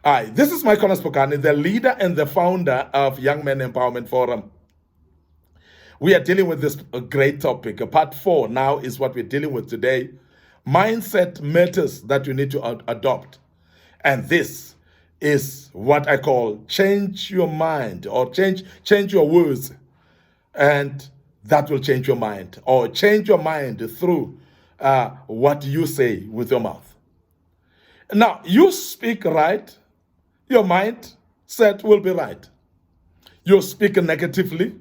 Hi, this is Michael Spokane, the leader and the founder of Young Men Empowerment Forum. We are dealing with this great topic. Part 4 now is what we're dealing with today. Mindset matters that you need to adopt. And this is what I call change your mind, or change your words, and that will change your mind, or change your mind through what you say with your mouth. Now, you speak right, your mindset will be right. You speak negatively,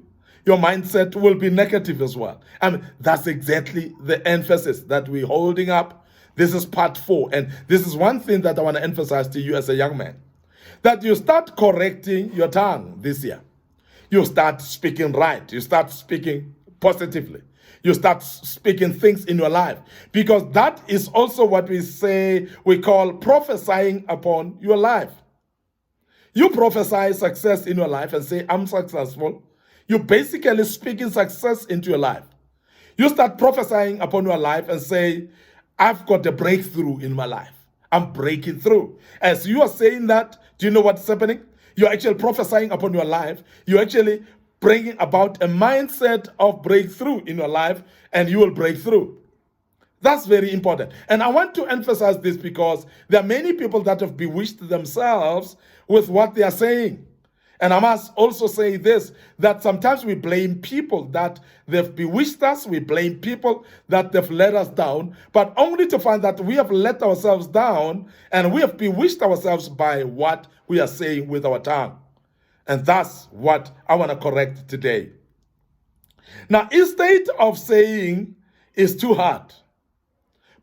your mindset will be negative as well. That's exactly the emphasis that we're holding up. This is part 4, and this is one thing that I want to emphasize to you as a young man, that you start correcting your tongue this year. You start speaking right. You start speaking positively. You start speaking things in your life, because that is also what we call prophesying upon your life. You prophesy success in your life and say, I'm successful. You're basically speaking success into your life. You start prophesying upon your life and say, I've got a breakthrough in my life. I'm breaking through. As you are saying that, do you know what's happening? You're actually prophesying upon your life. You're actually bringing about a mindset of breakthrough in your life, and you will break through. That's very important. And I want to emphasize this because there are many people that have bewitched themselves with what they are saying. And I must also say this, that sometimes we blame people that they've bewitched us, we blame people that they've let us down, but only to find that we have let ourselves down and we have bewitched ourselves by what we are saying with our tongue. And that's what I want to correct today. Now, instead of saying it's too hard,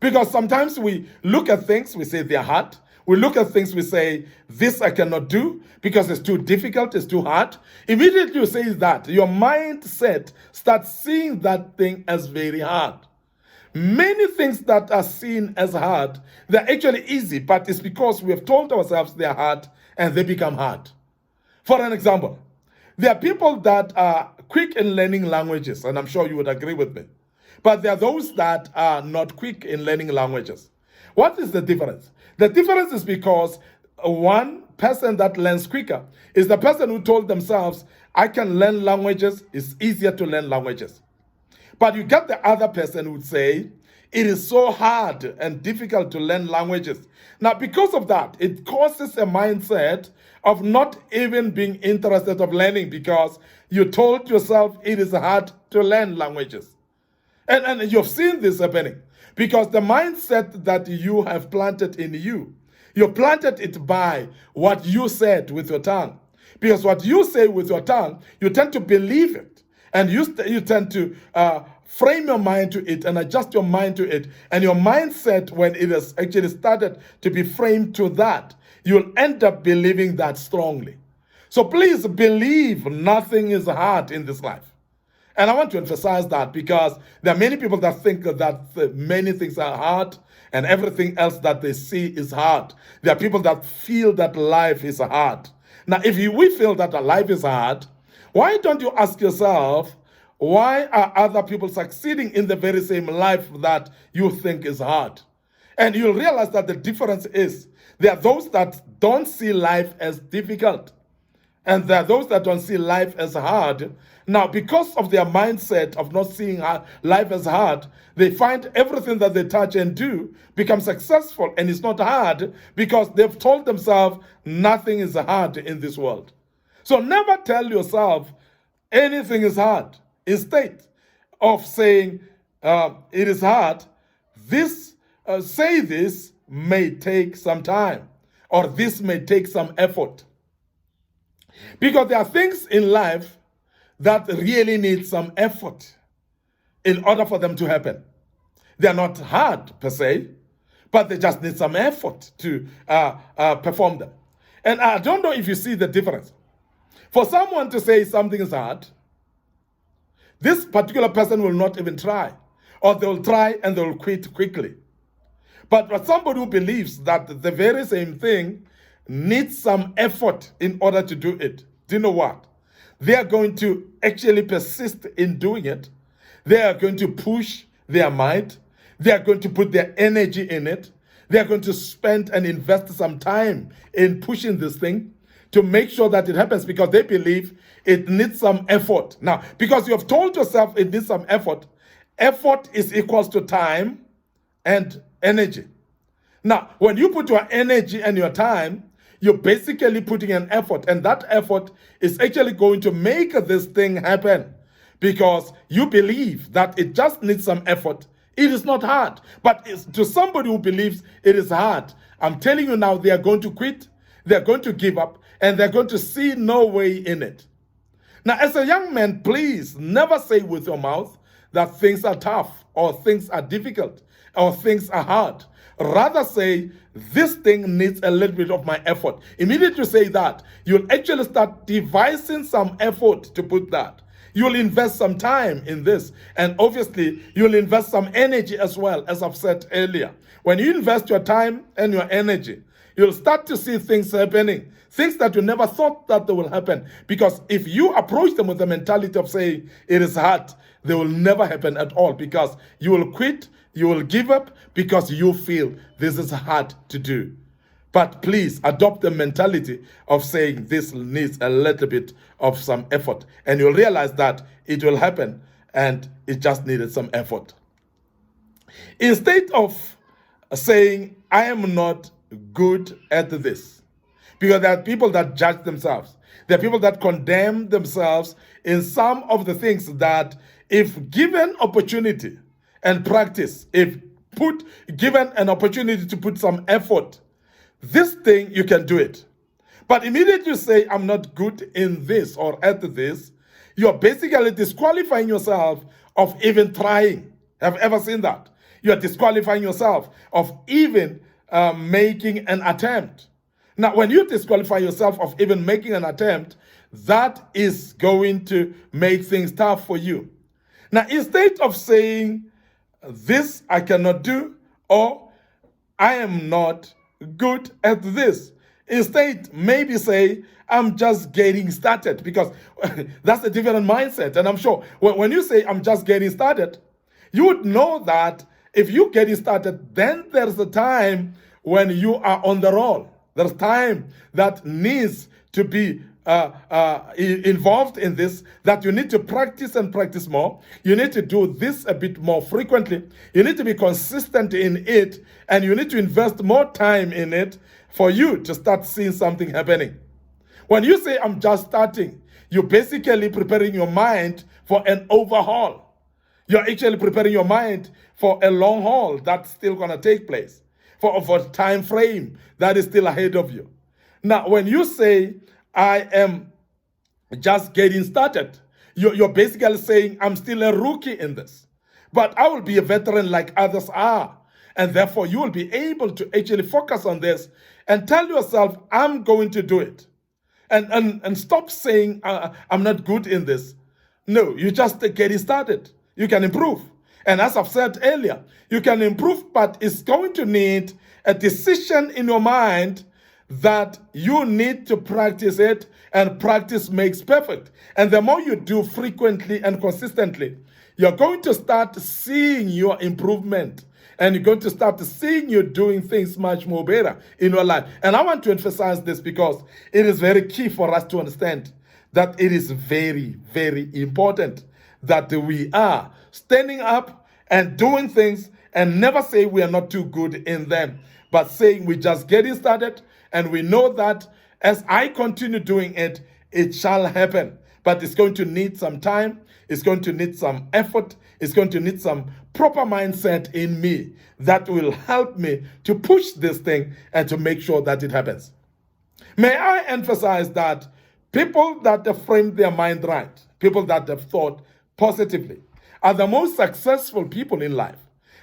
because sometimes we look at things, we say they're hard. We look at things, we say, this I cannot do because it's too difficult, it's too hard. Immediately you say that, your mindset starts seeing that thing as very hard. Many things that are seen as hard, they're actually easy, but it's because we have told ourselves they're hard and they become hard. For an example, there are people that are quick in learning languages, and I'm sure you would agree with me. But there are those that are not quick in learning languages. What is the difference? The difference is because one person that learns quicker is the person who told themselves, I can learn languages, it's easier to learn languages. But you get the other person who would say, it is so hard and difficult to learn languages. Now, because of that, it causes a mindset of not even being interested of learning, because you told yourself it is hard to learn languages. And you've seen this happening because the mindset that you have planted in you planted it by what you said with your tongue. Because what you say with your tongue, you tend to believe it. And you tend to frame your mind to it and adjust your mind to it. And your mindset, when it has actually started to be framed to that, you'll end up believing that strongly. So please believe nothing is hard in this life. And I want to emphasize that because there are many people that think that many things are hard and everything else that they see is hard. There are people that feel that life is hard. Now, if we feel that life is hard, why don't you ask yourself, why are other people succeeding in the very same life that you think is hard? And you'll realize that the difference is there are those that don't see life as difficult. And there are those that don't see life as hard. Now, because of their mindset of not seeing life as hard, they find everything that they touch and do become successful. And it's not hard because they've told themselves nothing is hard in this world. So never tell yourself anything is hard. Instead of saying it is hard, say this may take some time, or this may take some effort. Because there are things in life that really need some effort in order for them to happen. They're not hard per se, but they just need some effort to perform them. And I don't know if you see the difference. For someone to say something is hard, this particular person will not even try, or they'll try and they'll quit quickly. But for somebody who believes that the very same thing needs some effort in order to do it, do you know what? They are going to actually persist in doing it. They are going to push their might. They are going to put their energy in it. They are going to spend and invest some time in pushing this thing to make sure that it happens, because they believe it needs some effort. Now, because you have told yourself it needs some effort, effort is equals to time and energy. Now, when you put your energy and your time, you're basically putting an effort, and that effort is actually going to make this thing happen, because you believe that it just needs some effort. It is not hard. But to somebody who believes it is hard, I'm telling you now, they are going to quit, they're going to give up, and they're going to see no way in it. Now, as a young man, please never say with your mouth that things are tough, or things are difficult, or things are hard. Rather say, this thing needs a little bit of my effort. Immediately you say that, you'll actually start devising some effort to put that. You'll invest some time in this, and obviously you'll invest some energy as well, as I've said earlier. When you invest your time and your energy, you'll start to see things happening, things that you never thought that they will happen. Because if you approach them with the mentality of saying it is hard, they will never happen at all, because you will quit, you will give up, because you feel this is hard to do. But please adopt the mentality of saying this needs a little bit of some effort, and you'll realize that it will happen, and it just needed some effort. Instead of saying, I am not good at this, because there are people that judge themselves. There are people that condemn themselves in some of the things that, if given opportunity and practice, if given an opportunity to put some effort, this thing, you can do it. But immediately you say, I'm not good in this or at this, you're basically disqualifying yourself of even trying. Have you ever seen that? You're disqualifying yourself of even making an attempt. Now, when you disqualify yourself of even making an attempt, that is going to make things tough for you. Now, instead of saying, this I cannot do, or I am not good at this, instead maybe say, I'm just getting started, because that's a different mindset. And I'm sure when you say I'm just getting started, you would know that if you're getting started, then there's a time when you are on the roll. There's time that needs to be involved in this, that you need to practice and practice more. You need to do this a bit more frequently. You need to be consistent in it, and you need to invest more time in it for you to start seeing something happening. When you say, I'm just starting, you're basically preparing your mind for an overhaul. You're actually preparing your mind for a long haul that's still going to take place, for a time frame that is still ahead of you. Now, when you say, I am just getting started, you're basically saying, I'm still a rookie in this, but I will be a veteran like others are. And therefore, you will be able to actually focus on this and tell yourself, I'm going to do it. And stop saying, I'm not good in this. No, you just getting started. You can improve. And as I've said earlier, you can improve, but it's going to need a decision in your mind that you need to practice it, and practice makes perfect. And the more you do frequently and consistently, you're going to start seeing your improvement, and you're going to start seeing you doing things much more better in your life. And I want to emphasize this because it is very key for us to understand that it is very, very important that we are standing up and doing things, and never say we are not too good in them, but saying we're just getting started, and we know that as I continue doing it, it shall happen. But it's going to need some time. It's going to need some effort. It's going to need some proper mindset in me that will help me to push this thing and to make sure that it happens. May I emphasize that people that have framed their mind right, people that have thought positively, are the most successful people in life.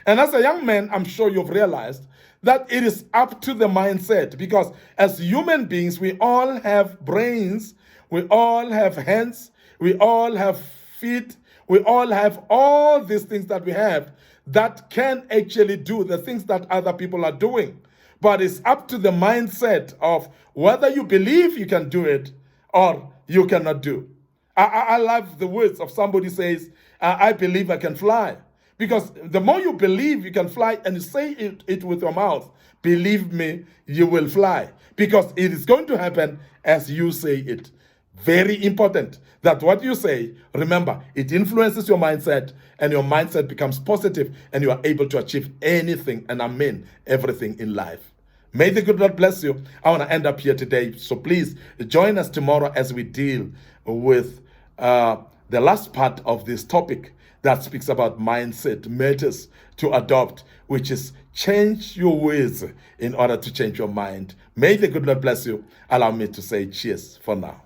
And as a young man, I'm sure you've realized that it is up to the mindset, because as human beings, we all have brains, we all have hands, we all have feet, we all have all these things that we have that can actually do the things that other people are doing. But it's up to the mindset of whether you believe you can do it or you cannot do. I love the words of somebody says, I believe I can fly. Because the more you believe you can fly and you say it with your mouth, believe me, you will fly. Because it is going to happen as you say it. Very important that what you say, remember, it influences your mindset, and your mindset becomes positive, and you are able to achieve anything, and amen, everything in life. May the good Lord bless you. I want to end up here today. So please join us tomorrow as we deal with the last part of this topic that speaks about mindset matters to adopt, which is change your ways in order to change your mind. May the good Lord bless you. Allow me to say cheers for now.